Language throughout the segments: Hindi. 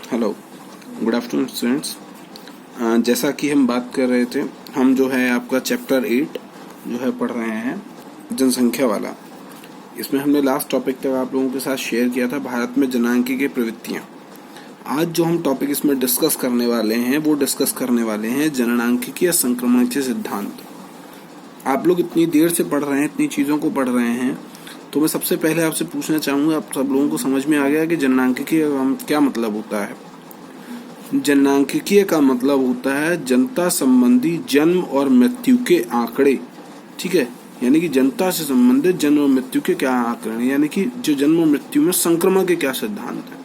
Hello, good afternoon students. जैसा कि हम बात कर रहे थे, हम जो है आपका चैप्टर 8 जो है पढ़ रहे हैं, जनसंख्या वाला। इसमें हमने लास्ट टॉपिक तक आप लोगों के साथ शेयर किया था भारत में जनांकीय प्रवृत्तियां। आज जो हम टॉपिक इसमें डिस्कस करने वाले हैं वो डिस्कस करने वाले हैं जननांकिकीय संक्रमण के सिद्धांत। आप लोग इतनी देर से पढ़ रहे हैं, इतनी चीज़ों को पढ़ रहे हैं, तो मैं सबसे पहले आपसे पूछना चाहूँगा, आप सब लोगों को समझ में आ गया कि जननांकिकीय का क्या मतलब होता है। जननांकिकीय का मतलब होता है जनता संबंधी जन्म और मृत्यु के आंकड़े। ठीक है, यानी कि जनता से संबंधित जन्म और मृत्यु के क्या आंकड़े, यानी कि जो जन्म और मृत्यु में संक्रमण के क्या सिद्धांत है।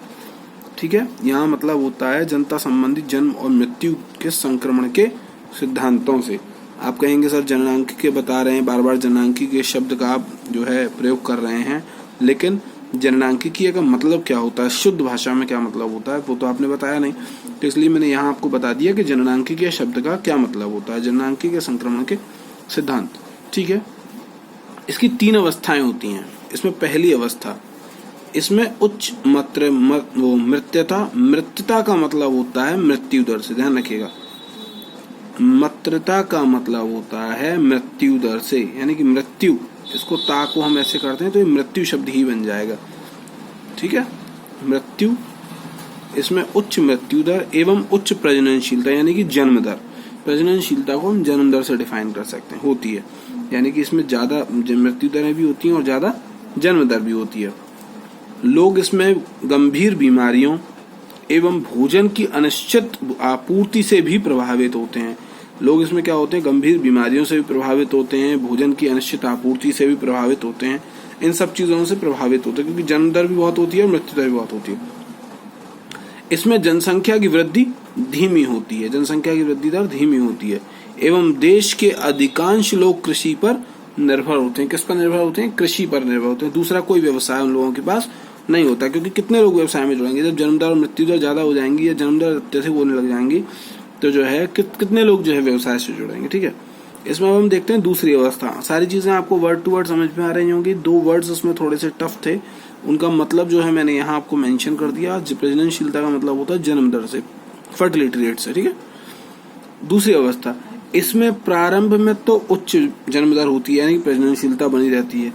ठीक है, यहाँ मतलब होता है जनता संबंधी जन्म और मृत्यु के संक्रमण के सिद्धांतों से। आप कहेंगे सर जननांकिकीय बता रहे हैं, बार बार जननांकिकीय शब्द का आप जो है प्रयोग कर रहे हैं, लेकिन जननांकिकीय का मतलब क्या होता है, शुद्ध भाषा में क्या मतलब होता है, वो तो आपने बताया नहीं। तो इसलिए मैंने यहाँ आपको बता दिया कि जननांकिकीय शब्द का क्या मतलब होता है, जननांकिकीय संक्रमण के सिद्धांत। ठीक है, इसकी 3 अवस्थाएं होती हैं। इसमें पहली अवस्था, इसमें उच्च मृत्यता का मतलब होता है मृत्यु दर से, ध्यान रखिएगा। मृत्यता का मतलब होता है मृत्यु दर से, यानी कि मृत्यु, इसको ता को हम ऐसे करते हैं तो ये मृत्यु शब्द ही बन जाएगा। ठीक है, मृत्यु, इसमें उच्च मृत्यु दर एवं उच्च प्रजननशीलता, यानी कि जन्म दर। प्रजननशीलता को हम जन्म दर से डिफाइन कर सकते हैं, होती है, यानी कि इसमें ज्यादा मृत्यु दरें भी होती हैं और ज्यादा जन्म दर भी होती है। लोग इसमें गंभीर बीमारियों एवं भोजन की अनिश्चित आपूर्ति से भी प्रभावित होते हैं। लोग इसमें क्या होते हैं, गंभीर बीमारियों से भी प्रभावित होते हैं, भोजन की अनिश्चित आपूर्ति से भी प्रभावित होते हैं, इन सब चीजों से प्रभावित होते हैं, क्योंकि जन्म दर भी बहुत होती है और मृत्यु दर भी बहुत होती है। इसमें जनसंख्या की वृद्धि धीमी होती है, जनसंख्या की वृद्धि दर धीमी होती है, एवं देश के अधिकांश लोग कृषि पर निर्भर होते हैं। किस पर निर्भर होते हैं? कृषि पर निर्भर होते हैं। दूसरा कोई व्यवसाय उन लोगों के पास नहीं होता, क्योंकि कितने लोग व्यवसाय में जुड़ेंगे जब जन्म दर और मृत्यु दर ज्यादा हो जाएंगी या जन्म दर जैसे होने लग जाएंगी, तो जो है कितने लोग जो है व्यवसाय से जुड़ेंगे। ठीक है, इसमें अब हम देखते हैं दूसरी अवस्था। सारी चीजें आपको वर्ड टू वर्ड समझ में आ रही होंगी। 2 वर्ड्स उसमें थोड़े से टफ थे, उनका मतलब जो है मैंने यहाँ आपको मेंशन कर दिया। प्रजननशीलता का मतलब होता है जन्म दर से, फर्टिलिटी रेट से। ठीक है, दूसरी अवस्था, इसमें प्रारंभ में तो उच्च जन्म दर होती है, यानी प्रजननशीलता बनी रहती है,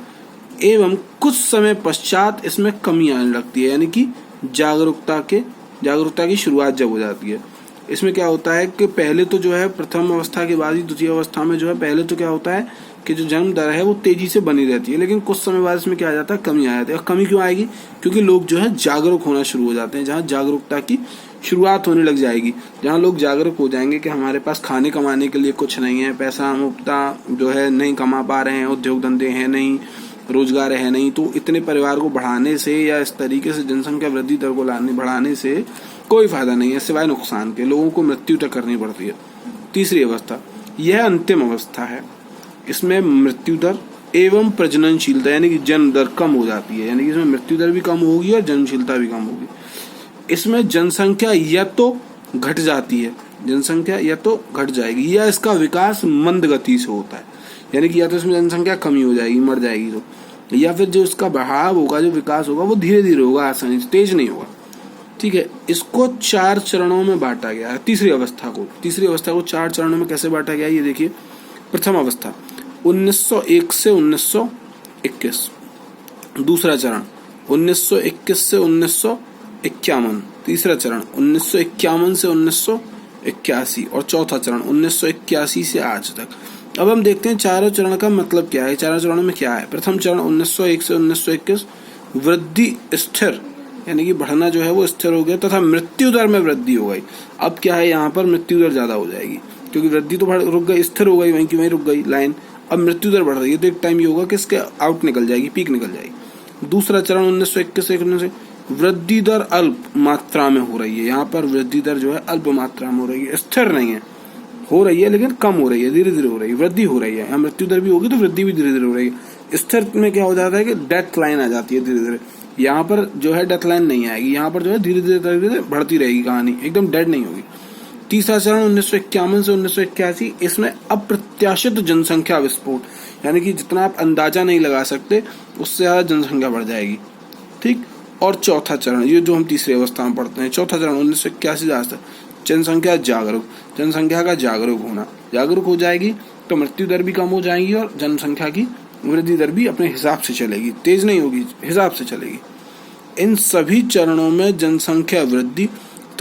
एवं कुछ समय पश्चात इसमें कमी आने लगती है, यानी कि जागरूकता की शुरुआत जब हो जाती है। इसमें क्या होता है कि पहले तो जो है प्रथम अवस्था के बाद ही द्वितीय अवस्था में जो है पहले तो क्या होता है कि जो जन्म दर है वो तेजी से बनी रहती है, लेकिन कुछ समय बाद इसमें क्या आ जाता है, कमी आ जाती है। कमी क्यों आएगी? क्योंकि लोग जो है जागरूक होना शुरू हो जाते हैं। जहाँ जागरूकता की शुरुआत होने लग जाएगी, जहाँ लोग जागरूक हो जाएंगे कि हमारे पास खाने कमाने के लिए कुछ नहीं है, पैसा हम उतना जो है नहीं कमा पा रहे हैं, उद्योग धंधे हैं नहीं, रोजगार है नहीं, तो इतने परिवार को बढ़ाने से या इस तरीके से जनसंख्या वृद्धि दर को बढ़ाने से कोई फायदा नहीं है सिवाय नुकसान के। लोगों को मृत्यु तक करनी पड़ती है। तीसरी अवस्था, यह अंतिम अवस्था है। इसमें मृत्यु दर एवं प्रजननशीलता, यानी कि जन्म दर कम हो जाती है, यानी कि इसमें मृत्यु दर भी कम होगी और जन्मशीलता भी कम होगी। इसमें जनसंख्या या तो घट जाती है, जनसंख्या या तो घट जाएगी, या इसका विकास मंद गति से होता है, यानी कि या तो इसमें जनसंख्या कमी हो जाएगी, मर जाएगी, तो या फिर जो इसका बढ़ाव होगा, जो विकास होगा वो धीरे धीरे होगा, आसानी से, तेज नहीं होगा। ठीक है, इसको 4 चरणों में बांटा गया है। तीसरी अवस्था को 4 चरणों में कैसे बांटा गया है, ये देखिए। प्रथम अवस्था 1901 से 1921, दूसरा चरण 1921 से 1951, तीसरा चरण 1951 से 1981 और चौथा चरण 1981 से आज तक। अब हम देखते हैं चारों चरण का मतलब क्या है, चारों चरणों में क्या है। प्रथम चरण 1901 से 1921, वृद्धि स्थिर, यानी कि बढ़ना जो है वो स्थिर हो गया, तथा मृत्यु दर में वृद्धि हो गई। अब क्या है, यहाँ पर मृत्यु दर ज्यादा हो जाएगी, क्योंकि वृद्धि तो रुक गई, स्थिर हो गई, वहीं की वहीं रुक गई लाइन। अब मृत्यु दर बढ़ रही है, तो एक टाइम ये होगा कि इसके आउट निकल जाएगी, पीक निकल जाएगी। दूसरा चरण 1921 से वृद्धि दर अल्प मात्रा में हो रही है। यहाँ पर वृद्धि दर जो है अल्प मात्रा में हो रही है, स्थिर नहीं है, हो रही है लेकिन कम हो रही है, धीरे धीरे हो रही है, वृद्धि हो रही है। यहाँ मृत्यु दर भी होगी तो वृद्धि भी धीरे धीरे हो रही है। स्थिर में क्या हो जाता है कि डेथ लाइन आ जाती है धीरे धीरे, यहाँ पर जो है डेथ लाइन नहीं आएगी, यहाँ पर जो है धीरे धीरे बढ़ती रहेगी कहानी, एकदम डेड नहीं होगी। तीसरा चरण 1951 से 1981, इसमें अप्रत्याशित जनसंख्या विस्फोट, यानी कि जितना आप अंदाजा नहीं लगा सकते उससे ज्यादा जनसंख्या बढ़ जाएगी। ठीक, और चौथा चरण, ये जो हम तीसरी अवस्था में पढ़ते हैं, चौथा चरण 1981 से जनसंख्या जागरूक, जनसंख्या का जागरूक होना, जागरूक हो जाएगी तो मृत्यु दर भी कम हो जाएगी और जनसंख्या की वृद्धि दर भी अपने हिसाब से चलेगी, तेज नहीं होगी, हिसाब से चलेगी। इन सभी चरणों में जनसंख्या वृद्धि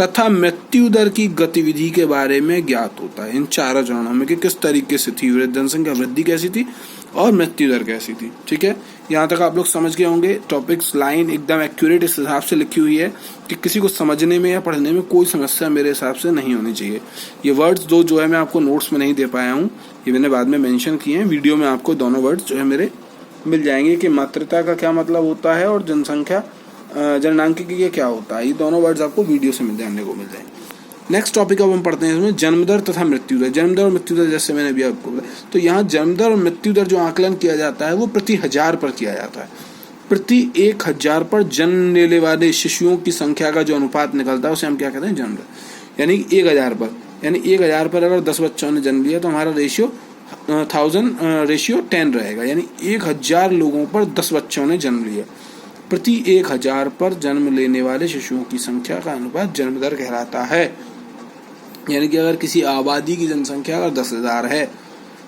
तथा मृत्यु दर की गतिविधि के बारे में ज्ञात होता है, इन चारों चरणों में कि किस तरीके से थी, जनसंख्या वृद्धि कैसी थी और मृत्यु दर कैसी थी। ठीक है, यहाँ तक आप लोग समझ गए होंगे। टॉपिक्स लाइन एकदम एक्यूरेट इस हिसाब से लिखी हुई है कि किसी को समझने में या पढ़ने में कोई समस्या मेरे हिसाब से नहीं होनी चाहिए। ये वर्ड्स दो जो है मैं आपको नोट्स में नहीं दे पाया हूँ, ये मैंने बाद में मेंशन किए हैं। वीडियो में आपको दोनों वर्ड्स जो है मेरे मिल जाएंगे कि मातृता का क्या मतलब होता है और जनसंख्या जननांकिकी के क्या होता है, ये दोनों वर्ड्स आपको वीडियो से जानने को मिल जाएंगे। नेक्स्ट टॉपिक अब हम पढ़ते हैं इसमें जन्म दर तथा मृत्यु दर। जन्म दर और मृत्यु दर जैसे मैंने भी आपको बताया, तो यहाँ जन्म दर और मृत्यु दर जो आकलन किया जाता है वो प्रति 1000 पर किया जाता है। प्रति 1000 पर जन्म लेने वाले शिशुओं की संख्या का जो अनुपात निकलता है उसे हम क्या कहते हैं, जन्म दर। यानी 1000 पर, यानी 1000 पर अगर 10 बच्चों ने जन्म लिया तो हमारा रेशियो 1000 रहेगा, यानी 1000 लोगों पर 10 बच्चों ने जन्म लिया। प्रति 1000 पर जन्म लेने वाले शिशुओं की संख्या का अनुपात जन्म दर कहलाता है। यानी कि अगर किसी आबादी की जनसंख्या अगर 10,000 है,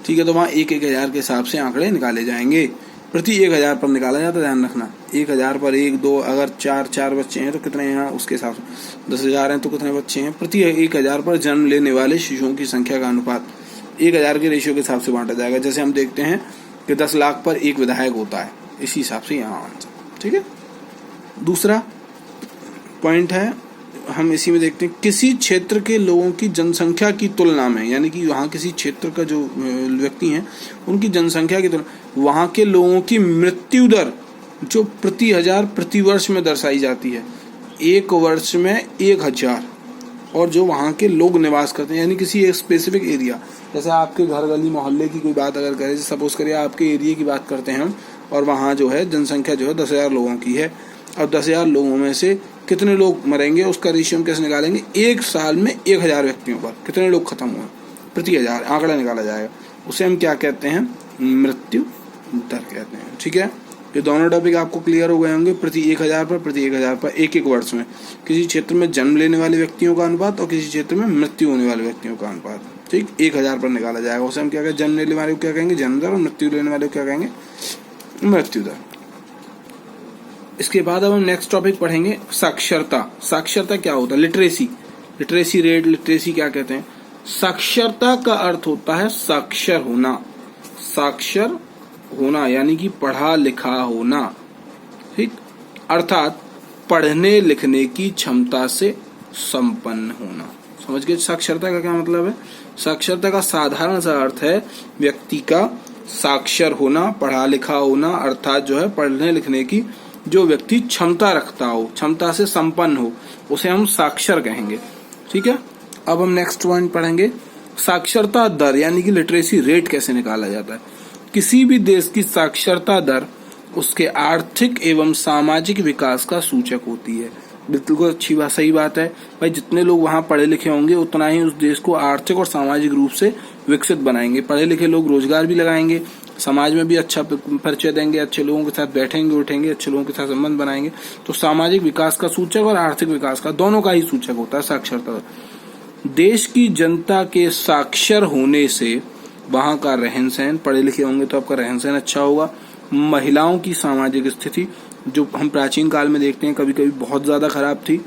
ठीक है, तो वहाँ 1000 के हिसाब से आंकड़े निकाले जाएंगे। प्रति 1000 पर निकाला जाता है, ध्यान रखना। 1000 पर 1, 2, अगर 4 बच्चे हैं तो कितने यहाँ उसके हिसाब से 10,000 हैं तो कितने बच्चे हैं। प्रति 1000 पर जन्म लेने वाले शिशुओं की संख्या का अनुपात 1000 के रेशियो के हिसाब से बांटा जाएगा। जैसे हम देखते हैं कि 10 लाख पर 1 विधायक होता है, इसी हिसाब से यहाँ आंसर। ठीक है, दूसरा पॉइंट है, हम इसी में देखते हैं किसी क्षेत्र के लोगों की जनसंख्या की तुलना में, यानी कि वहाँ किसी क्षेत्र का जो व्यक्ति हैं उनकी जनसंख्या की तुलना, वहाँ के लोगों की मृत्यु दर जो प्रति 1000 प्रति वर्ष में दर्शाई जाती है, एक वर्ष में 1000, और जो वहाँ के लोग निवास करते हैं, यानी किसी एक स्पेसिफिक एरिया, जैसे आपके घर गली मोहल्ले की कोई बात अगर करें, सपोज करिए आपके एरिया की बात करते हैं हम, और वहाँ जो है जनसंख्या जो है 10,000 लोगों की है, और 10,000 लोगों में से कितने लोग मरेंगे उसका रेशियो हम कैसे निकालेंगे, एक साल में 1000 व्यक्तियों पर कितने लोग खत्म हुए प्रति 1000 आंकड़ा निकाला जाएगा, उसे हम क्या कहते हैं, मृत्यु दर कहते हैं। ठीक है, ये दोनों टॉपिक आपको क्लियर हो गए होंगे। प्रति 1000 पर, प्रति 1000 पर एक वर्ष में किसी क्षेत्र में जन्म लेने वाले व्यक्तियों का अनुपात और किसी क्षेत्र में मृत्यु होने वाले व्यक्तियों का अनुपात, ठीक, 1000 पर निकाला जाएगा, उसे हम क्या कहेंगे, जन्म लेने वाले को क्या कहेंगे, जन्म दर, और मृत्यु लेने वाले को क्या कहेंगे, मृत्यु दर। इसके बाद अब हम नेक्स्ट टॉपिक पढ़ेंगे साक्षरता। साक्षरता क्या होता है, लिटरेसी, लिटरेसी रेट, लिटरेसी क्या कहते हैं। साक्षरता का अर्थ होता है साक्षर होना, साक्षर होना यानी कि पढ़ा लिखा होना, ठीक, अर्थात पढ़ने लिखने की क्षमता से संपन्न होना। समझ गए साक्षरता का क्या मतलब है। साक्षरता का साधारण सा अर्थ है व्यक्ति का साक्षर होना, पढ़ा लिखा होना, अर्थात जो है पढ़ने लिखने की जो व्यक्ति क्षमता रखता हो, क्षमता से संपन्न हो, उसे हम साक्षर कहेंगे। ठीक है, अब हम नेक्स्ट पॉइंट पढ़ेंगे साक्षरता दर, यानी कि लिटरेसी रेट कैसे निकाला जाता है। किसी भी देश की साक्षरता दर उसके आर्थिक एवं सामाजिक विकास का सूचक होती है। बिल्कुल अच्छी बात, सही बात है भाई, जितने लोग वहाँ पढ़े लिखे होंगे उतना ही उस देश को आर्थिक और सामाजिक रूप से विकसित बनाएंगे। पढ़े लिखे लोग रोजगार भी लगाएंगे, समाज में भी अच्छा परिचय देंगे, अच्छे लोगों के साथ बैठेंगे उठेंगे, अच्छे लोगों के साथ संबंध बनाएंगे, तो सामाजिक विकास का सूचक और आर्थिक विकास का, दोनों का ही सूचक होता है साक्षरता। देश की जनता के साक्षर होने से वहाँ का रहन सहन, पढ़े लिखे होंगे तो आपका रहन सहन अच्छा होगा। महिलाओं की सामाजिक स्थिति जो हम प्राचीन काल में देखते हैं कभी कभी बहुत ज्यादा खराब थी।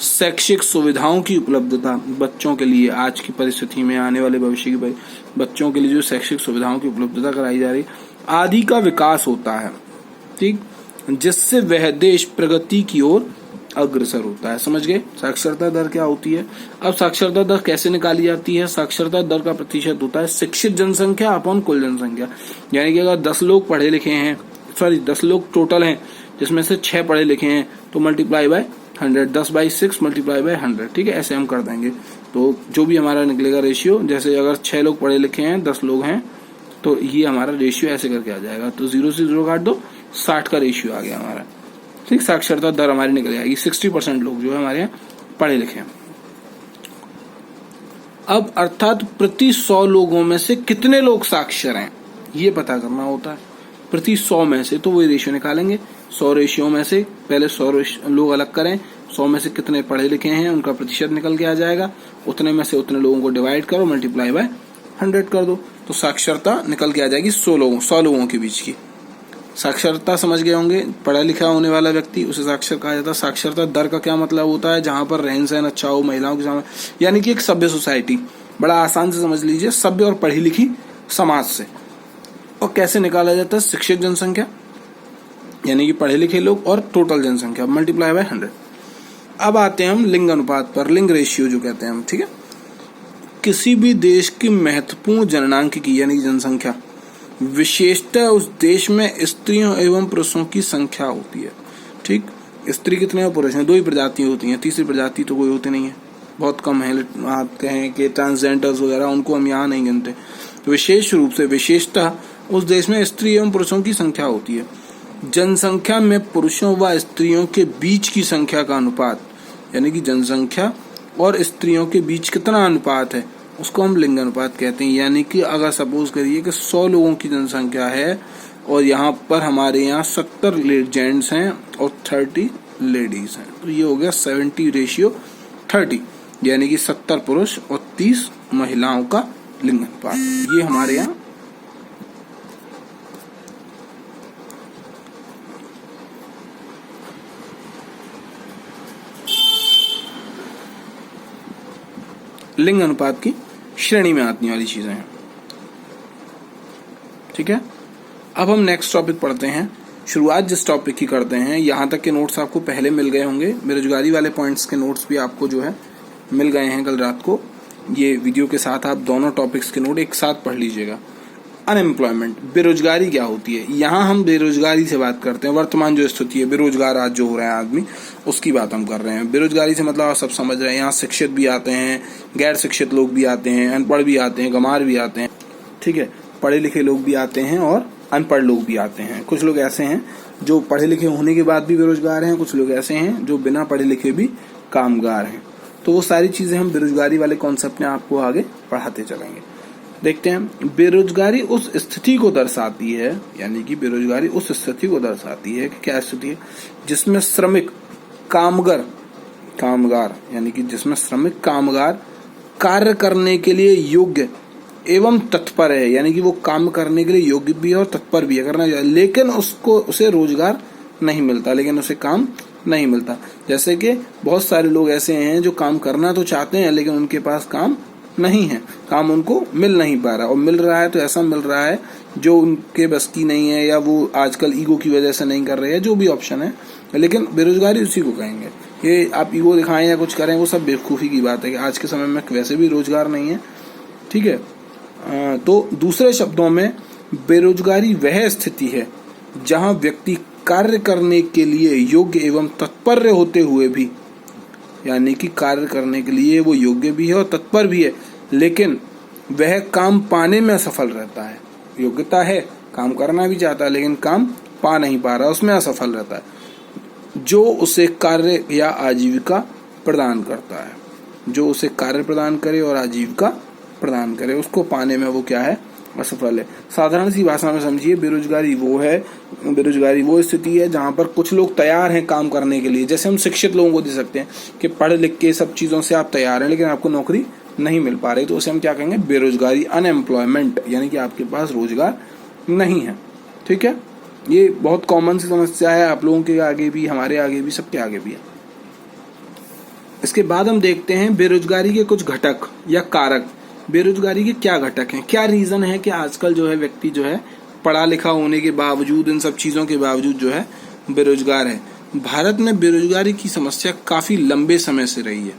शैक्षिक सुविधाओं की उपलब्धता बच्चों के लिए, आज की परिस्थिति में आने वाले भविष्य के बच्चों के लिए जो शैक्षिक सुविधाओं की उपलब्धता कराई जा रही आदि का विकास होता है, ठीक, जिससे वह देश प्रगति की ओर अग्रसर होता है। समझ गए साक्षरता दर क्या होती है। अब साक्षरता दर कैसे निकाली जाती है। साक्षरता दर का प्रतिशत होता है शिक्षित जनसंख्या अपॉन कुल जनसंख्या, यानी कि अगर 10 लोग पढ़े लिखे हैं, 10 लोग टोटल हैं जिसमें से 6 पढ़े लिखे हैं तो मल्टीप्लाई बाय 100, 10/6 मल्टीप्लाई बाय 100, ठीक है, ऐसे हम कर देंगे तो जो भी हमारा निकलेगा रेशियो, जैसे अगर 6 लोग पढ़े लिखे हैं 10 लोग हैं तो ये हमारा रेशियो ऐसे करके आ जाएगा, तो 0 से 0 काट दो, 60 का रेशियो आ गया हमारा, ठीक। साक्षरता दर हमारी निकल जाएगी, 60% लोग जो है हमारे यहाँ पढ़े लिखे हैं। अब अर्थात प्रति 100 लोगों में से कितने लोग साक्षर हैं ये पता करना होता है। प्रति 100 में से तो वही रेशियो निकालेंगे, 100 रेशियो में से पहले 100 लोग अलग करें, 100 में से कितने पढ़े लिखे हैं उनका प्रतिशत निकल के आ जाएगा, उतने में से उतने लोगों को डिवाइड करो, मल्टीप्लाई बाय 100 कर दो, तो साक्षरता निकल के आ जाएगी 100 लोगों के बीच की। साक्षरता समझ गए होंगे, पढ़ा लिखा होने वाला व्यक्ति उसे साक्षर कहा जाता है। साक्षरता दर का क्या मतलब होता है, जहां पर रहन सहन अच्छा हो महिलाओं के सामने, यानी कि एक सभ्य सोसाइटी, बड़ा आसान से समझ लीजिए, सभ्य और पढ़ी लिखी समाज से। और कैसे निकाला जाता है, शिक्षित जनसंख्या यानी कि पढ़े लिखे लोग और टोटल जनसंख्या मल्टीप्लाई बाय 100। अब आते हैं हम लिंग अनुपात पर, लिंग रेशियो जो कहते हैं हम, ठीक है। किसी भी देश की महत्वपूर्ण जननांक की यानी जनसंख्या विशेषतः उस देश में स्त्रियों एवं पुरुषों की संख्या होती है, ठीक। स्त्री कितने हैं, पुरुष हैं, 2 ही प्रजातियां होती हैं, तीसरी प्रजाति तो कोई होती नहीं है, बहुत कम है। आप कहें कि ट्रांसजेंडर्स वगैरह उनको हम यहाँ नहीं गिनते। विशेष रूप से विशेषतः उस देश में स्त्री एवं पुरुषों की संख्या होती है। जनसंख्या में पुरुषों व स्त्रियों के बीच की संख्या का अनुपात, यानी कि जनसंख्या और स्त्रियों के बीच कितना अनुपात है, उसको हम लिंग अनुपात कहते हैं। यानी कि अगर सपोज करिए कि 100 लोगों की जनसंख्या है और यहाँ पर हमारे यहाँ 70 जेंट्स हैं और 30 लेडीज हैं, तो ये हो गया 70:30, यानी कि 70 पुरुष और 30 महिलाओं का लिंग अनुपात। ये हमारे यहाँ लिंग अनुपात की श्रेणी में आती वाली चीजें हैं, ठीक है। अब हम नेक्स्ट टॉपिक पढ़ते हैं। शुरुआत जिस टॉपिक की करते हैं, यहाँ तक के नोट्स आपको पहले मिल गए होंगे, बेरोजगारी वाले पॉइंट्स के नोट्स भी आपको जो है मिल गए हैं कल रात को। ये वीडियो के साथ आप दोनों टॉपिक्स के नोट एक साथ पढ़ लीजिएगा। अनएम्प्लॉयमेंट, बेरोजगारी क्या होती है, यहाँ हम बेरोजगारी से बात करते हैं। वर्तमान जो स्थिति है, बेरोजगार आज जो हो रहा है आदमी, उसकी बात हम कर रहे हैं। बेरोजगारी से मतलब आप सब समझ रहे हैं, यहाँ शिक्षित भी आते हैं, गैर शिक्षित लोग भी आते हैं, अनपढ़ भी आते हैं, गंवार भी आते हैं, ठीक है। पढ़े लिखे लोग भी आते हैं और अनपढ़ लोग भी आते हैं। कुछ लोग ऐसे हैं जो पढ़े लिखे होने के बाद भी बेरोजगार हैं, कुछ लोग ऐसे हैं जो बिना पढ़े लिखे भी कामगार हैं। तो वो सारी चीजें हम बेरोजगारी वाले कॉन्सेप्ट में आपको आगे पढ़ाते चलेंगे। देखते हैं, बेरोजगारी उस स्थिति को दर्शाती है, यानी कि बेरोजगारी उस स्थिति को दर्शाती है कि क्या स्थिति है, जिसमें श्रमिक कामगार यानी कि जिसमें श्रमिक कामगार कार्य करने के लिए योग्य एवं तत्पर है, यानी कि वो काम करने के लिए योग्य भी है और तत्पर भी है करना चाहिए, लेकिन उसे रोजगार नहीं मिलता, लेकिन उसे काम नहीं मिलता। जैसे कि बहुत सारे लोग ऐसे हैं जो काम करना तो चाहते हैं लेकिन उनके पास काम नहीं है, काम उनको मिल नहीं पा रहा, और मिल रहा है तो ऐसा मिल रहा है जो उनके बस की नहीं है, या वो आजकल ईगो की वजह से नहीं कर रहे हैं, जो भी ऑप्शन है। लेकिन बेरोजगारी उसी को कहेंगे। ये आप ईगो दिखाएं या कुछ करें, वो सब बेवकूफ़ी की बात है कि आज के समय में वैसे भी रोजगार नहीं है, ठीक है। तो दूसरे शब्दों में बेरोजगारी वह स्थिति है जहां व्यक्ति कार्य करने के लिए योग्य एवं तत्पर होते हुए भी, यानी कि कार्य करने के लिए वो योग्य भी है और तत्पर भी है, लेकिन वह काम पाने में असफल रहता है। योग्यता है, काम करना भी चाहता है, लेकिन काम पा नहीं पा रहा, उसमें असफल रहता है। जो उसे कार्य या आजीविका प्रदान करता है, जो उसे कार्य प्रदान करे और आजीविका प्रदान करे, उसको पाने में वो क्या है, असफल है। साधारण सी भाषा में समझिए, बेरोजगारी वो स्थिति है जहां पर कुछ लोग तैयार हैं काम करने के लिए। जैसे हम शिक्षित लोगों को दे सकते हैं कि पढ़ लिख के सब चीजों से आप तैयार हैं, लेकिन आपको नौकरी नहीं मिल पा रही, तो उसे हम क्या कहेंगे, बेरोजगारी, अनएम्प्लॉयमेंट, यानी कि आपके पास रोजगार नहीं है, ठीक है। ये बहुत कॉमन सी समस्या है, आप लोगों के आगे भी, हमारे आगे भी, सबके आगे भी है। इसके बाद हम देखते हैं बेरोजगारी के कुछ घटक या कारक। बेरोजगारी के क्या घटक हैं, क्या रीजन है कि आजकल जो है व्यक्ति जो है पढ़ा लिखा होने के बावजूद, इन सब चीजों के बावजूद जो है बेरोजगार है। भारत में बेरोजगारी की समस्या काफी लंबे समय से रही है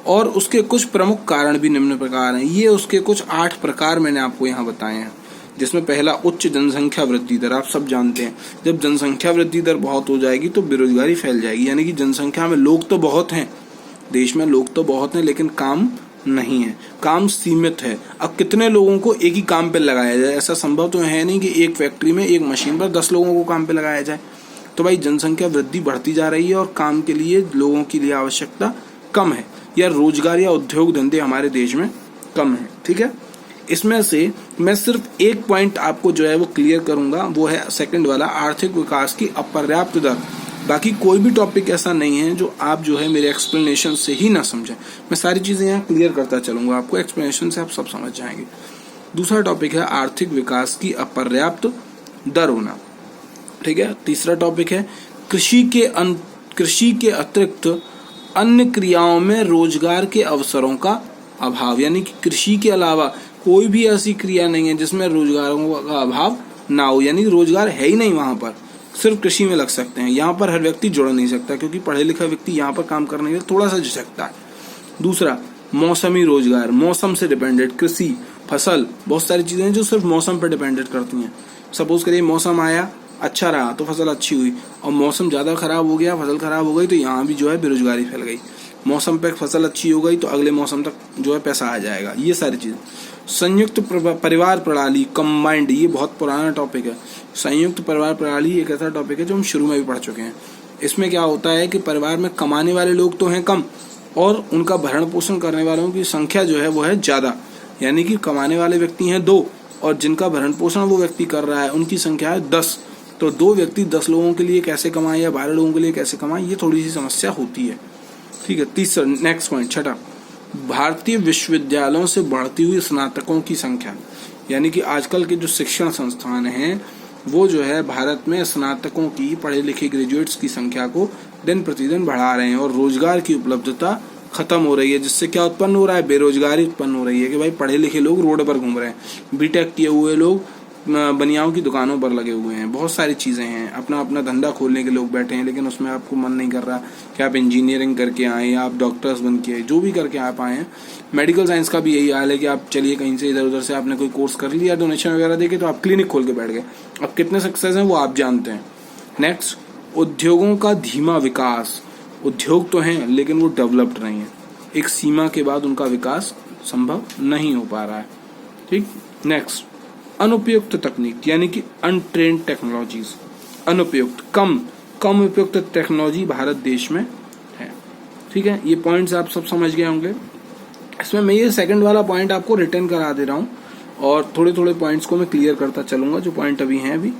और उसके कुछ प्रमुख कारण भी निम्न प्रकार हैं। ये उसके कुछ 8 प्रकार मैंने आपको यहाँ बताए हैं, जिसमें पहला उच्च जनसंख्या वृद्धि दर। आप सब जानते हैं जब जनसंख्या वृद्धि दर बहुत हो जाएगी तो बेरोजगारी फैल जाएगी, यानी कि जनसंख्या में लोग तो बहुत हैं, देश में लोग तो बहुत हैं, लेकिन काम नहीं है, काम सीमित है। अब कितने लोगों को एक ही काम पे लगाया जाए, ऐसा संभव तो है नहीं कि एक फैक्ट्री में एक मशीन पर 10 लोगों को काम पे लगाया जाए। तो भाई जनसंख्या वृद्धि बढ़ती जा रही है और काम के लिए लोगों के लिए आवश्यकता कम है, या रोजगार या उद्योग धंधे हमारे देश में कम है, ठीक है। इसमें से मैं सिर्फ एक पॉइंट आपको जो है वो क्लियर करूंगा, वो है सेकंड वाला, आर्थिक विकास की अपर्याप्त दर। बाकी कोई भी टॉपिक ऐसा नहीं है जो आप जो है मेरे एक्सप्लेनेशन से ही ना समझें। मैं सारी चीजें यहाँ क्लियर करता चलूंगा, आपको एक्सप्लेनेशन से आप सब समझ जाएंगे। दूसरा टॉपिक है आर्थिक विकास की अपर्याप्त दर होना, ठीक है। तीसरा टॉपिक है कृषि के अतिरिक्त अन्य क्रियाओं में रोजगार के अवसरों का अभाव, यानी कि कृषि के अलावा कोई भी ऐसी क्रिया नहीं है जिसमें रोजगारों का अभाव ना हो, यानी रोजगार है ही नहीं वहां पर, सिर्फ कृषि में लग सकते हैं। यहाँ पर हर व्यक्ति जुड़ नहीं सकता, क्योंकि पढ़े लिखा व्यक्ति यहाँ पर काम करने के लिए थोड़ा सा झिझकता है। दूसरा, मौसमी रोजगार, मौसम से डिपेंडेंट, कृषि, फसल, बहुत सारी चीजें हैं जो सिर्फ मौसम पर डिपेंडेंट करती हैं। सपोज करिए मौसम आया, अच्छा रहा तो फसल अच्छी हुई, और मौसम ज्यादा खराब हो गया, फसल खराब हो गई, तो यहाँ भी जो है बेरोजगारी फैल गई। मौसम पे फसल अच्छी हो गई तो अगले मौसम तक जो है पैसा आ जाएगा। ये सारी चीजें। संयुक्त परिवार प्रणाली, कंबाइंड, ये बहुत पुराना टॉपिक है। संयुक्त परिवार प्रणाली एक ऐसा टॉपिक है जो हम शुरू में भी पढ़ चुके हैं। इसमें क्या होता है कि परिवार में कमाने वाले लोग तो हैं कम, और उनका भरण पोषण करने वालों की संख्या जो है वो है ज्यादा, यानी कि कमाने वाले व्यक्ति हैं 2 और जिनका भरण पोषण वो व्यक्ति कर रहा है उनकी संख्या है 10। तो 2 व्यक्ति 10 लोगों के लिए कैसे कमाएं या 12 लोगों के लिए कैसे कमाएं, ये थोड़ी सी समस्या होती है, ठीक है। तीसरा, नेक्स्ट पॉइंट, छठा, भारतीय विश्वविद्यालयों से बढ़ती हुई स्नातकों की संख्या, यानी कि आजकल के जो शिक्षण संस्थान हैं वो जो है भारत में स्नातकों की, पढ़े लिखे ग्रेजुएट्स की संख्या को दिन प्रतिदिन बढ़ा रहे हैं, और रोजगार की उपलब्धता खत्म हो रही है, जिससे क्या उत्पन्न हो रहा है, बेरोजगारी उत्पन्न हो रही है कि भाई पढ़े लिखे लोग रोड पर घूम रहे हैं, बीटेक किए हुए लोग बनियाओं की दुकानों पर लगे हुए हैं, बहुत सारी चीजें हैं, अपना अपना धंधा खोलने के लोग बैठे हैं, लेकिन उसमें आपको मन नहीं कर रहा कि आप इंजीनियरिंग करके आए या आप डॉक्टर्स बन के, जो भी करके आप आए हैं। मेडिकल साइंस का भी यही हाल है कि आप चलिए कहीं से इधर उधर से आपने कोई कोर्स कर लिया, डोनेशन वगैरह देके, तो आप क्लिनिक खोल के बैठ गए। अब कितने सक्सेस हैं वो आप जानते हैं। नेक्स्ट, उद्योगों का धीमा विकास, उद्योग तो हैं लेकिन वो डेवलप्ड नहीं है, एक सीमा के बाद उनका विकास संभव नहीं हो पा रहा है, ठीक। नेक्स्ट, अनुपयुक्त तकनीक, यानी कि अनट्रेन्ड टेक्नोलॉजीज, अनुपयुक्त, कम उपयुक्त टेक्नोलॉजी भारत देश में है, ठीक है। ये पॉइंट्स आप सब समझ गए होंगे। इसमें मैं ये सेकंड वाला पॉइंट आपको रिटर्न करा दे रहा हूँ, और थोड़े थोड़े पॉइंट्स को मैं क्लियर करता चलूंगा, जो पॉइंट अभी हैं अभी,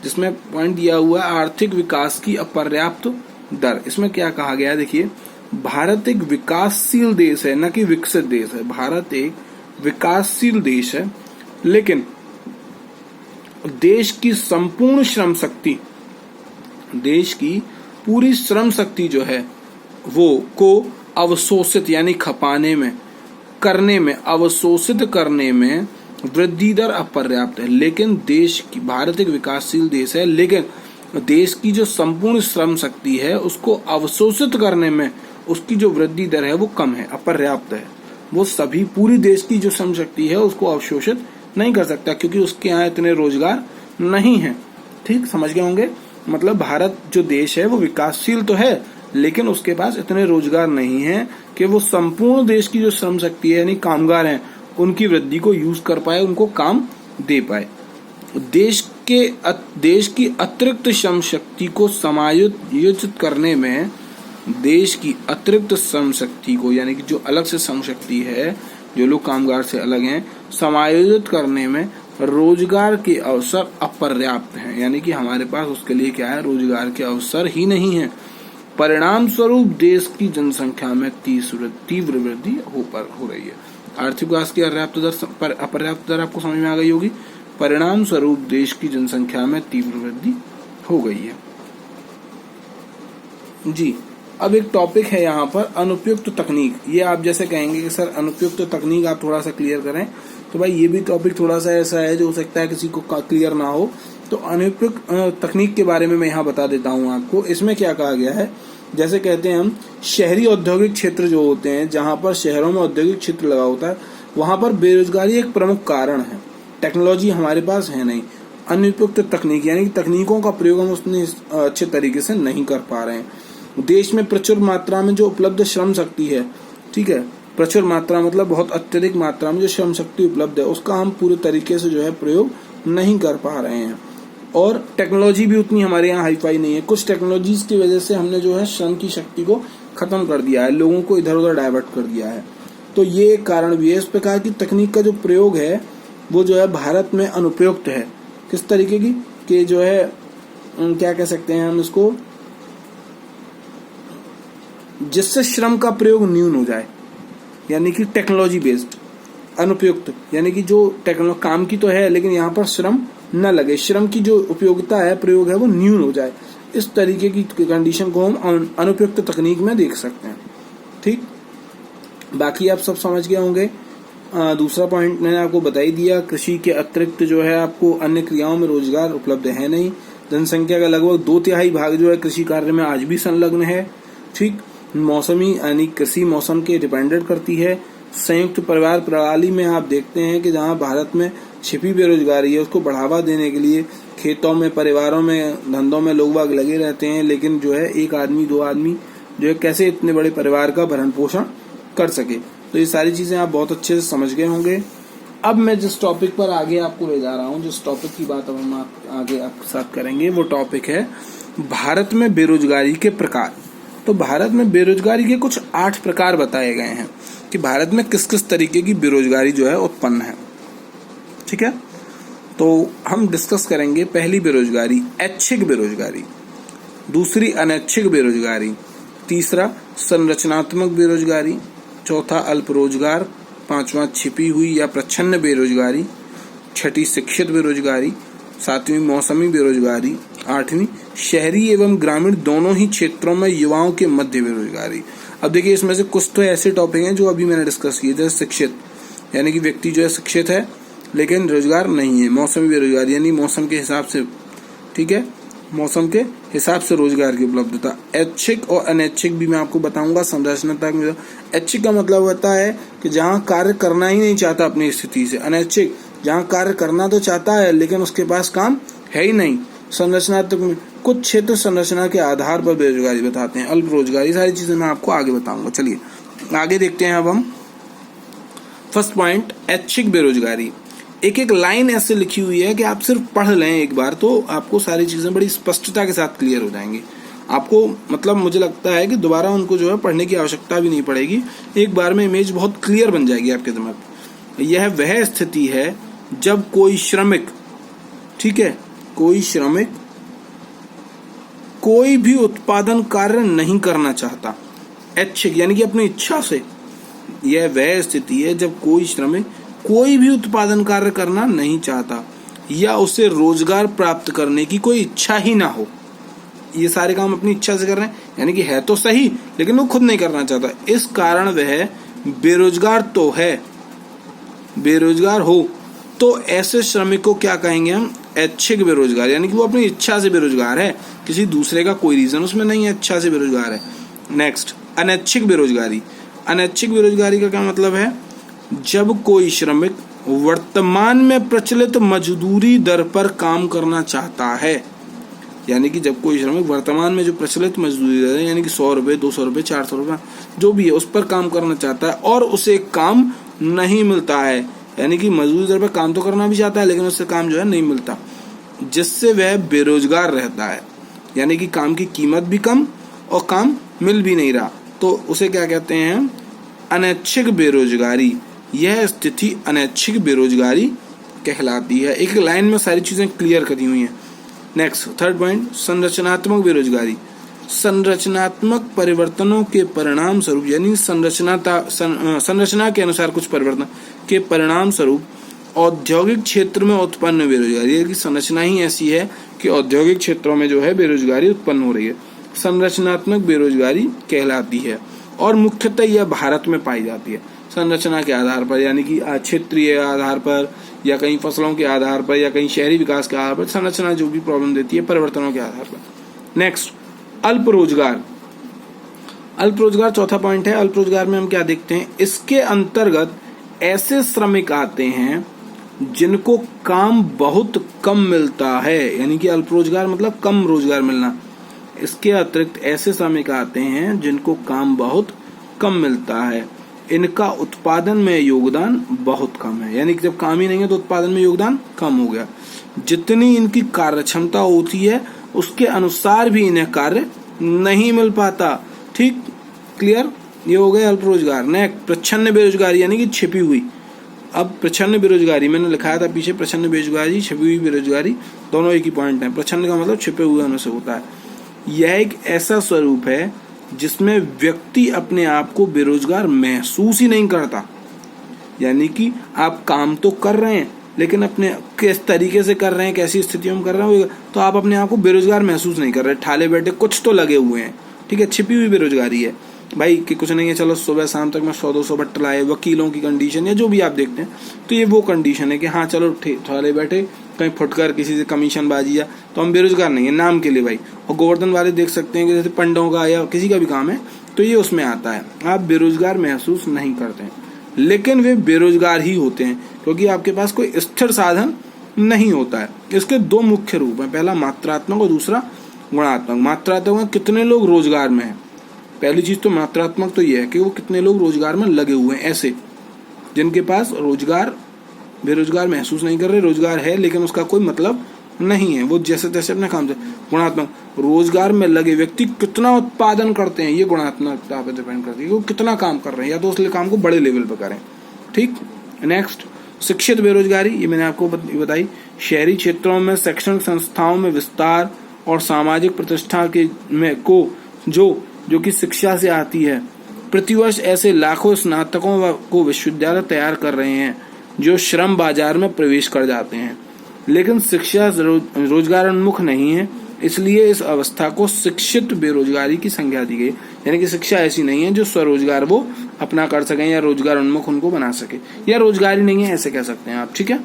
जिसमें पॉइंट दिया हुआ है आर्थिक विकास की अपर्याप्त दर। इसमें क्या कहा गया है, देखिए, भारत एक विकासशील देश है, न कि विकसित देश है। भारत एक विकासशील देश है, लेकिन देश की संपूर्ण श्रम शक्ति, देश की पूरी श्रम शक्ति जो है वो को अवशोषित, यानी खपाने में, करने में, अवशोषित करने में वृद्धि दर अपर्याप्त है। लेकिन देश की, भारत एक विकासशील देश है, लेकिन देश की जो संपूर्ण श्रम शक्ति है उसको अवशोषित करने में उसकी जो वृद्धि दर है वो कम है, अपर्याप्त है। वो सभी, पूरी देश की जो श्रम शक्ति है उसको अवशोषित नहीं कर सकता, क्योंकि उसके यहाँ इतने रोजगार नहीं है, ठीक, समझ गए होंगे। मतलब भारत जो देश है वो विकासशील तो है, लेकिन उसके पास इतने रोजगार नहीं है कि वो संपूर्ण देश की जो श्रम शक्ति है, यानी कामगार हैं, उनकी वृद्धि को यूज कर पाए, उनको काम दे पाए। देश की अतिरिक्त श्रम शक्ति को समायोजित करने में, देश की अतिरिक्त श्रम शक्ति को, यानी कि जो अलग से श्रम शक्ति है, जो लोग कामगार से अलग हैं, समायोजित करने में रोजगार के अवसर अपर्याप्त हैं, यानी कि हमारे पास उसके लिए क्या है, रोजगार के अवसर ही नहीं है। परिणाम स्वरूप देश की जनसंख्या में तीव्र वृद्धि हो रही है। आर्थिक विकास की अपर्याप्त दर आपको समझ में आ गई होगी। परिणाम स्वरूप देश की जनसंख्या में तीव्र वृद्धि हो गई है जी। अब एक टॉपिक है यहाँ पर अनुपयुक्त तकनीक। ये आप जैसे कहेंगे कि सर अनुपयुक्त तकनीक आप थोड़ा सा क्लियर करें, तो भाई ये भी टॉपिक थोड़ा सा ऐसा है जो हो सकता है किसी को क्लियर ना हो। तो अनुपयुक्त तकनीक के बारे में मैं यहाँ बता देता हूँ आपको। इसमें क्या कहा गया है, जैसे कहते हैं हम, शहरी औद्योगिक क्षेत्र जो होते हैं, जहाँ पर शहरों में औद्योगिक क्षेत्र लगा होता है, वहां पर बेरोजगारी एक प्रमुख कारण है। टेक्नोलॉजी हमारे पास है नहीं। अनुपयुक्त तकनीक, यानी कि तकनीकों का प्रयोग हम उतने अच्छे तरीके से नहीं कर पा रहे हैं। देश में प्रचुर मात्रा में जो उपलब्ध श्रम शक्ति है, ठीक है, प्रचुर मात्रा मतलब बहुत अत्यधिक मात्रा में जो श्रम शक्ति उपलब्ध है, उसका हम पूरे तरीके से जो है प्रयोग नहीं कर पा रहे हैं। और टेक्नोलॉजी भी उतनी हमारे यहाँ हाईफाई नहीं है। कुछ टेक्नोलॉजीज की वजह से हमने जो है श्रम की शक्ति को खत्म कर दिया है, लोगों को इधर उधर डाइवर्ट कर दिया है। तो ये एक कारण भी है। इस प्रकार की तकनीक का जो प्रयोग है वो जो है भारत में अनुपयुक्त है। किस तरीके की कि जो है क्या कह सकते हैं हम इसको, जिससे श्रम का प्रयोग न्यून हो जाए, यानी कि टेक्नोलॉजी बेस्ड। अनुपयुक्त यानी कि जो टेक्नोलॉजी काम की तो है लेकिन यहाँ पर श्रम न लगे, श्रम की जो उपयोगिता है, प्रयोग है, वो न्यून हो जाए। इस तरीके की कंडीशन को हम अनुपयुक्त तकनीक में देख सकते हैं। ठीक, बाकी आप सब समझ गए होंगे। दूसरा पॉइंट मैंने आपको बता ही दिया, कृषि के अतिरिक्त जो है आपको अन्य क्रियाओं में रोजगार उपलब्ध है नहीं। जनसंख्या का लगभग 2/3 भाग जो है कृषि कार्य में आज भी संलग्न है। ठीक, मौसमी यानी कृषि मौसम के डिपेंडेंट करती है। संयुक्त परिवार प्रणाली में आप देखते हैं कि जहां भारत में छिपी बेरोजगारी है, उसको बढ़ावा देने के लिए खेतों में, परिवारों में, धंधों में लोग बाग लगे रहते हैं, लेकिन जो है एक आदमी, दो आदमी जो है कैसे इतने बड़े परिवार का भरण पोषण कर सके। तो ये सारी चीजें आप बहुत अच्छे से समझ गए होंगे। अब मैं जिस टॉपिक पर आगे आपको ले जा रहा हूँ, जिस टॉपिक की बात अब हम आगे आपके साथ करेंगे, वो टॉपिक है भारत में बेरोजगारी के प्रकार। तो भारत में बेरोजगारी के कुछ 8 प्रकार बताए गए हैं कि भारत में किस किस तरीके की बेरोजगारी जो है उत्पन्न है। ठीक है, तो हम डिस्कस करेंगे। पहली बेरोजगारी ऐच्छिक बेरोजगारी, दूसरी अनैच्छिक बेरोजगारी, तीसरा संरचनात्मक बेरोजगारी, चौथा अल्प रोजगार, पांचवा छिपी हुई या प्रच्छन्न बेरोजगारी, छठी शिक्षित बेरोजगारी, सातवीं मौसमी बेरोजगारी, आठवीं शहरी एवं ग्रामीण दोनों ही क्षेत्रों में युवाओं के मध्य बेरोजगारी। अब देखिए, इसमें से कुछ तो ऐसे टॉपिक हैं जो अभी मैंने डिस्कस किए, जैसे शिक्षित यानी कि व्यक्ति जो है शिक्षित है लेकिन रोजगार नहीं है। मौसमी बेरोजगारी यानी मौसम के हिसाब से, ठीक है, मौसम के हिसाब से रोजगार की उपलब्धता। ऐच्छिक और अनैच्छिक भी मैं आपको बताऊंगा। संरचनात्मक में ऐच्छिक का मतलब होता है कि जहां कार्य करना ही नहीं चाहता अपनी स्थिति से। अनैच्छिक जहां कार्य करना तो चाहता है लेकिन उसके पास काम है ही नहीं। संरचनात्मक में कुछ क्षेत्र संरचना के आधार पर बेरोजगारी बताते हैं। अल्प रोजगारी, सारी चीजें मैं आपको आगे बताऊंगा। चलिए आगे देखते हैं। अब हम फर्स्ट पॉइंट, ऐच्छिक बेरोजगारी। एक एक लाइन ऐसे लिखी हुई है कि आप सिर्फ पढ़ लें एक बार तो आपको सारी चीजें बड़ी स्पष्टता के साथ क्लियर हो जाएंगी। आपको मतलब मुझे लगता है कि दोबारा उनको जो है पढ़ने की आवश्यकता भी नहीं पड़ेगी, एक बार में इमेज बहुत क्लियर बन जाएगी आपके दिमाग में। यह वह स्थिति है जब कोई श्रमिक, ठीक है, कोई श्रमिक कोई भी उत्पादन कार्य नहीं करना चाहता। ऐच्छिक यानी कि अपनी इच्छा से। यह वह स्थिति है जब कोई श्रमिक कोई भी उत्पादन कार्य करना नहीं चाहता या उसे रोजगार प्राप्त करने की कोई इच्छा ही ना हो। ये सारे काम अपनी इच्छा से कर रहे हैं, यानी कि है तो सही लेकिन वो खुद नहीं करना चाहता, इस कारण वह बेरोजगार तो है। बेरोजगार हो तो ऐसे श्रमिक को क्या कहेंगे हम? ऐच्छिक बेरोजगार, यानी कि वो अपनी इच्छा से बेरोजगार है, किसी दूसरे का कोई रीजन उसमें नहीं है, इच्छा से बेरोजगार है। नेक्स्ट, अनैच्छिक बेरोजगारी। अनैच्छिक बेरोजगारी का क्या मतलब है? जब कोई श्रमिक वर्तमान में प्रचलित मजदूरी दर पर काम करना चाहता है, यानी कि जब कोई श्रमिक वर्तमान में जो प्रचलित मजदूरी दर है, यानी कि 100 रुपए, 200 रुपए, 400 रुपए जो भी है, उस पर काम करना चाहता है और उसे काम नहीं मिलता है, यानी कि मजदूरी दर पर काम तो करना भी चाहता है लेकिन उससे काम जो है नहीं मिलता, जिससे वह बेरोजगार रहता है, यानी कि काम की कीमत भी कम और काम मिल भी नहीं रहा, तो उसे क्या कहते हैं? अनैच्छिक बेरोजगारी। यह स्थिति अनैच्छिक बेरोजगारी कहलाती है। एक लाइन में सारी चीजें क्लियर करी हुई हैं। नेक्स्ट, थर्ड पॉइंट, संरचनात्मक बेरोजगारी। संरचनात्मक परिवर्तनों के परिणाम स्वरूप, यानी संरचना के अनुसार कुछ परिवर्तन के परिणाम स्वरूप औद्योगिक क्षेत्र में उत्पन्न बेरोजगारी, यानी कि संरचना ही ऐसी है कि औद्योगिक क्षेत्रों में जो है बेरोजगारी उत्पन्न हो रही है, संरचनात्मक बेरोजगारी कहलाती है और मुख्यतः यह भारत में पाई जाती है। संरचना के आधार पर, यानी कि क्षेत्रीय आधार पर या कहीं फसलों के आधार पर या कहीं शहरी विकास के आधार पर संरचना जो भी प्रॉब्लम देती है परिवर्तनों के आधार पर। नेक्स्ट, अल्प रोजगार। अल्प रोजगार चौथा पॉइंट है। अल्प रोजगार में हम क्या देखते हैं? इसके अंतर्गत ऐसे श्रमिक आते हैं जिनको काम बहुत कम मिलता है, यानी कि अल्प रोजगार मतलब कम रोजगार मिलना। इसके अतिरिक्त ऐसे श्रमिक आते हैं जिनको काम बहुत कम मिलता है, इनका उत्पादन में योगदान बहुत कम है, यानी कि जब काम ही नहीं है तो उत्पादन में योगदान कम हो गया। जितनी इनकी कार्य क्षमता होती है उसके अनुसार भी इन्हें कार्य नहीं मिल पाता। ठीक, क्लियर? ये हो गए अल्प रोजगार। नेक्स्ट, प्रच्छन्न बेरोजगारी, यानी कि छिपी हुई। अब प्रच्छन्न बेरोजगारी मैंने लिखाया था पीछे, प्रच्छन्न बेरोजगारी, छिपी हुई बेरोजगारी, दोनों एक ही पॉइंट है। प्रच्छन्न का मतलब छिपे हुए होने से होता है। यह एक ऐसा स्वरूप है जिसमें व्यक्ति अपने आप को बेरोजगार महसूस ही नहीं करता, यानी कि आप काम तो कर रहे हैं लेकिन अपने किस तरीके से कर रहे हैं, कैसी स्थितियों में कर रहे हैं, तो आप अपने आप को बेरोजगार महसूस नहीं कर रहे, ठाले बैठे कुछ तो लगे हुए हैं। ठीक है, छिपी हुई बेरोजगारी है भाई कि कुछ नहीं है, चलो सुबह शाम तक मैं 100-200 बट्टे लाए, वकीलों की कंडीशन या जो भी आप देखते हैं, तो ये वो कंडीशन है कि हाँ चलो ठाले बैठे कहीं फुटकर किसी से कमीशन बाजी या, तो हम बेरोजगार नहीं है नाम के लिए भाई। और गोवर्धन वाले देख सकते हैं कि जैसे पंडों का या किसी का भी काम है तो ये उसमें आता है, आप बेरोजगार महसूस नहीं करते हैं, लेकिन वे बेरोजगार ही होते हैं क्योंकि आपके पास कोई स्थिर साधन नहीं होता है। इसके दो मुख्य रूप हैं, पहला मात्रात्मक और दूसरा गुणात्मक। मात्रात्मक में कितने लोग रोजगार में हैं, पहली चीज तो मात्रात्मक तो ये है कि वो कितने लोग रोजगार में लगे हुए हैं, ऐसे जिनके पास रोजगार, बेरोजगार महसूस नहीं कर रहे, रोजगार है लेकिन उसका कोई मतलब नहीं है, वो जैसे तैसे अपने काम से। गुणात्मक, रोजगार में लगे व्यक्ति कितना उत्पादन करते हैं, ये गुणात्मकता पर डिपेंड करती है, वो कितना काम कर रहे हैं, या तो उस काम को बड़े लेवल पर करें। ठीक, नेक्स्ट शिक्षित बेरोजगारी, ये मैंने आपको बताई। शहरी क्षेत्रों में शैक्षणिक संस्थाओं में विस्तार और सामाजिक प्रतिष्ठा के में को जो कि शिक्षा से आती है। प्रतिवर्ष ऐसे लाखों स्नातकों को विश्वविद्यालय तैयार कर रहे हैं जो श्रम बाजार में प्रवेश कर जाते हैं, लेकिन शिक्षा रोजगार उन्मुख नहीं है, इसलिए इस अवस्था को शिक्षित बेरोजगारी की संज्ञा दी गई। यानी कि शिक्षा ऐसी नहीं है जो स्वरोजगार वो अपना कर सकें या रोजगार उन्मुख उनको बना सके, या रोजगारी नहीं है ऐसे कह सकते हैं आप। ठीक है,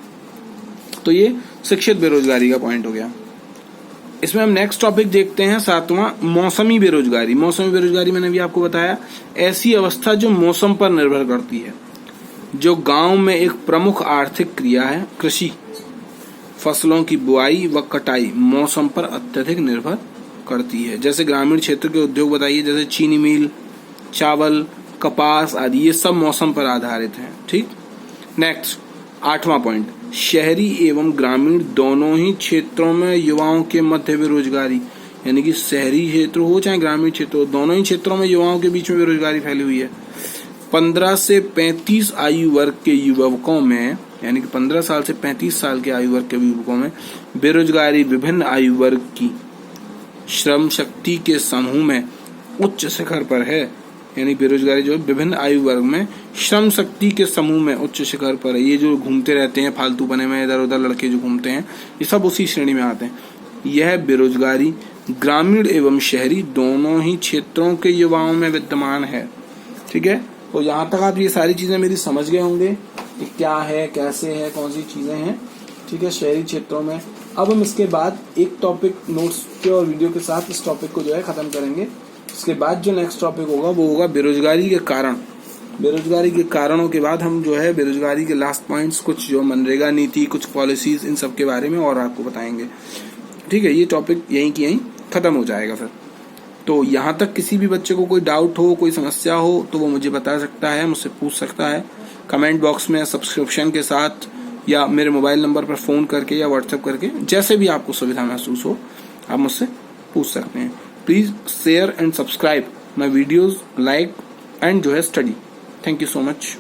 तो ये शिक्षित बेरोजगारी का पॉइंट हो गया। इसमें हम नेक्स्ट टॉपिक देखते हैं, सातवां, मौसमी बेरोजगारी। मौसमी बेरोजगारी मैंने भी आपको बताया, ऐसी अवस्था जो मौसम पर निर्भर करती है, जो गांव में एक प्रमुख आर्थिक क्रिया है। कृषि, फसलों की बुआई व कटाई मौसम पर अत्यधिक निर्भर करती है। जैसे ग्रामीण क्षेत्र के उद्योग बताइए, जैसे चीनी मिल, चावल, कपास आदि, ये सब मौसम पर आधारित हैं। ठीक, नेक्स्ट आठवां पॉइंट, शहरी एवं ग्रामीण दोनों ही क्षेत्रों में युवाओं के मध्य बेरोजगारी, यानी कि शहरी क्षेत्र हो चाहे ग्रामीण क्षेत्र हो, दोनों ही क्षेत्रों में युवाओं के बीच में बेरोजगारी फैली हुई है। 15 से 35 आयु वर्ग के युवकों में, यानी कि 15 साल से 35 साल के आयु वर्ग के युवकों में बेरोजगारी विभिन्न आयु वर्ग की श्रम शक्ति के समूह में उच्च शिखर पर है। यानी बेरोजगारी जो है विभिन्न आयु वर्ग में श्रम शक्ति के समूह में उच्च शिखर पर है। ये जो घूमते रहते हैं फालतू बने में, इधर उधर लड़के जो घूमते हैं, ये सब उसी श्रेणी में आते हैं। यह बेरोजगारी ग्रामीण एवं शहरी दोनों ही क्षेत्रों के युवाओं में विद्यमान है। ठीक है, तो यहाँ तक आप ये सारी चीजें मेरी समझ गए होंगे कि क्या है, कैसे है, कौन सी चीजें हैं। ठीक है, शहरी क्षेत्रों में। अब हम इसके बाद एक टॉपिक नोट्स के और वीडियो के साथ इस टॉपिक को जो है खत्म करेंगे। इसके बाद जो नेक्स्ट टॉपिक होगा वो होगा बेरोजगारी के कारण। बेरोजगारी के कारणों के बाद हम जो है बेरोजगारी के लास्ट पॉइंट्स, कुछ जो मनरेगा नीति, कुछ पॉलिसीज, इन सब के बारे में और आपको बताएंगे। ठीक है, ये टॉपिक यहीं की यहीं खत्म हो जाएगा फिर। तो यहाँ तक किसी भी बच्चे को कोई डाउट हो, कोई समस्या हो, तो वो मुझे बता सकता है, मुझसे पूछ सकता है कमेंट बॉक्स में सब्सक्रिप्शन के साथ, या मेरे मोबाइल नंबर पर फोन करके या व्हाट्सएप करके, जैसे भी आपको सुविधा महसूस हो आप मुझसे पूछ सकते हैं। Please share and subscribe my videos, like and जो है study. Thank you so much.